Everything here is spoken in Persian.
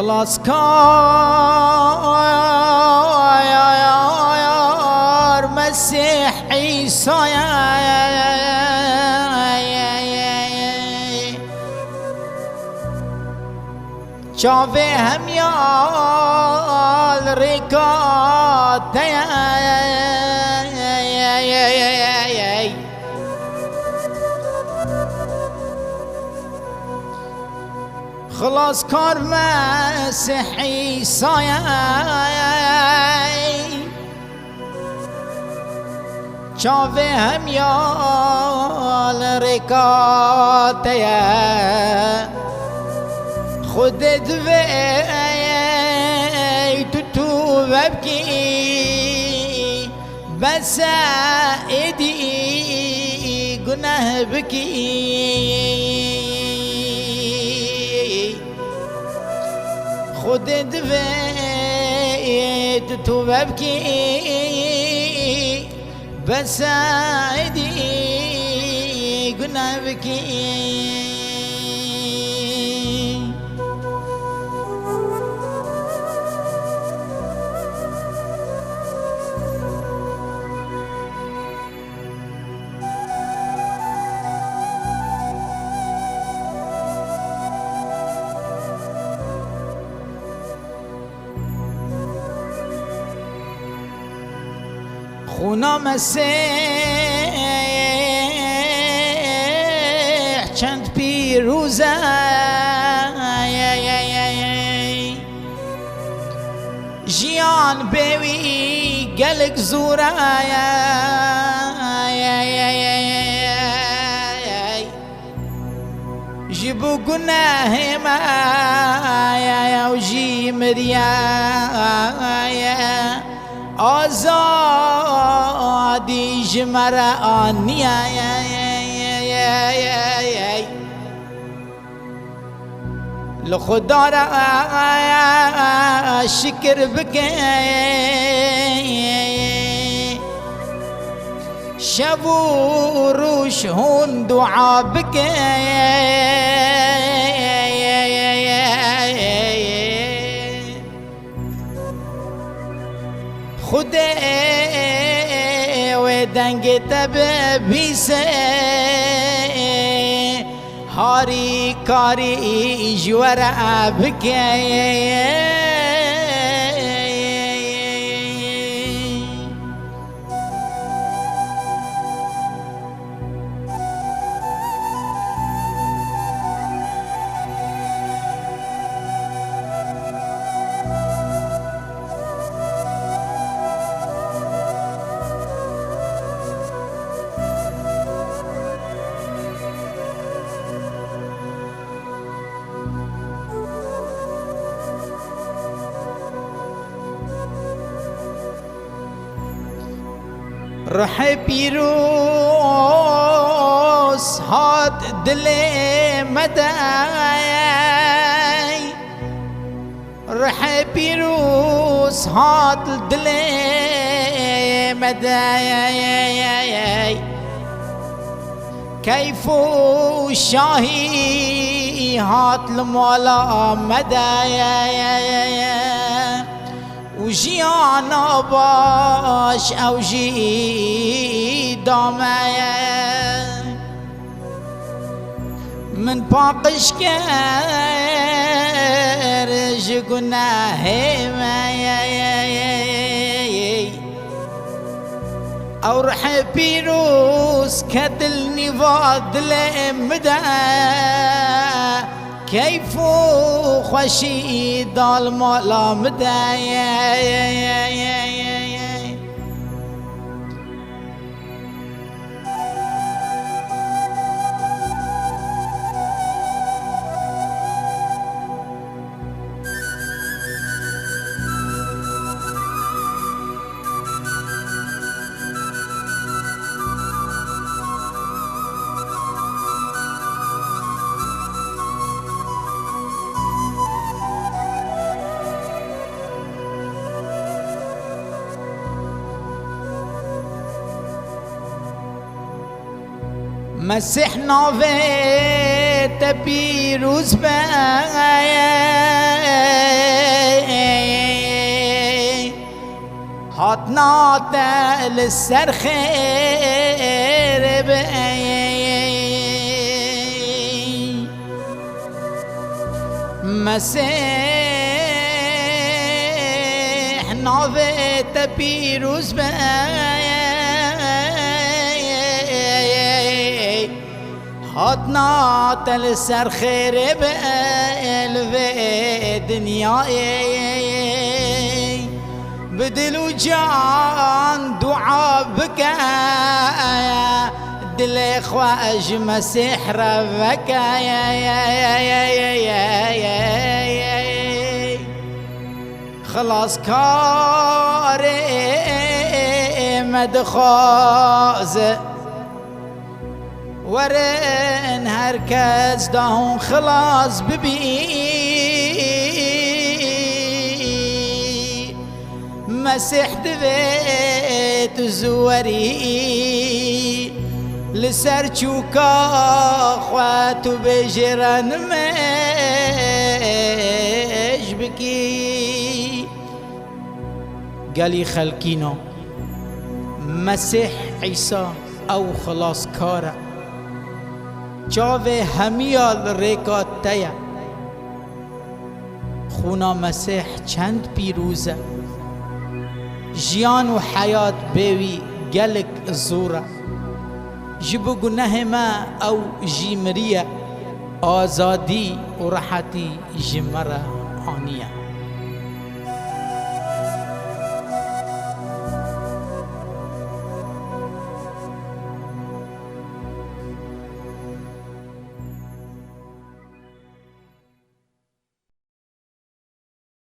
خلاص كار مسيح عيسى شافي هم يال ركات خلاص كار مسيح عيسى شافي هم يال ركات خودت ویت تو ببکی بس ایدی گناه بکی خودت ویت تو ببکی بس ایدی گناه بکی خونا مسیح چند پیروزه جیان بیوی گلک زوره جبو گناه ما و جی مریا آزادی جمرا آنیا لخدا را شکر بکن شب و روش هون دعا بکن خدا و دنگ تب بیسه هاری کاری جورا بکه رح پیروز هات دل مدای رح پیروز هات دل مدای كيف شاهي هات المولا مدايا وجيانا باش او جي دامايا من باقش كرج قناهي او رح بيروس كدلني فاضل مدى كيف خوشي دال مالا مدى مسيح نوفي پیروز بی هاتنا تل سر خیر بی مسیح ناوه پیروز بی هاتنا تل سر خیر به دنیای بدل و جان دعا بکا دل خواج مسیح ربکا خلاص کار مدخواز ورن هركز داهم خلاص ببي مسيح دبيت زوري لسر چوكا خواتو بجران مش بكي قالي خلقينو مسيح عيسى او خلاص كاره جاوه همیال ریکات تیا خونا مسیح چند پیروزه جیان و حیات بیوی گلک زوره جبو گناه ما او جیمریه آزادی و راحتی جمره آنیه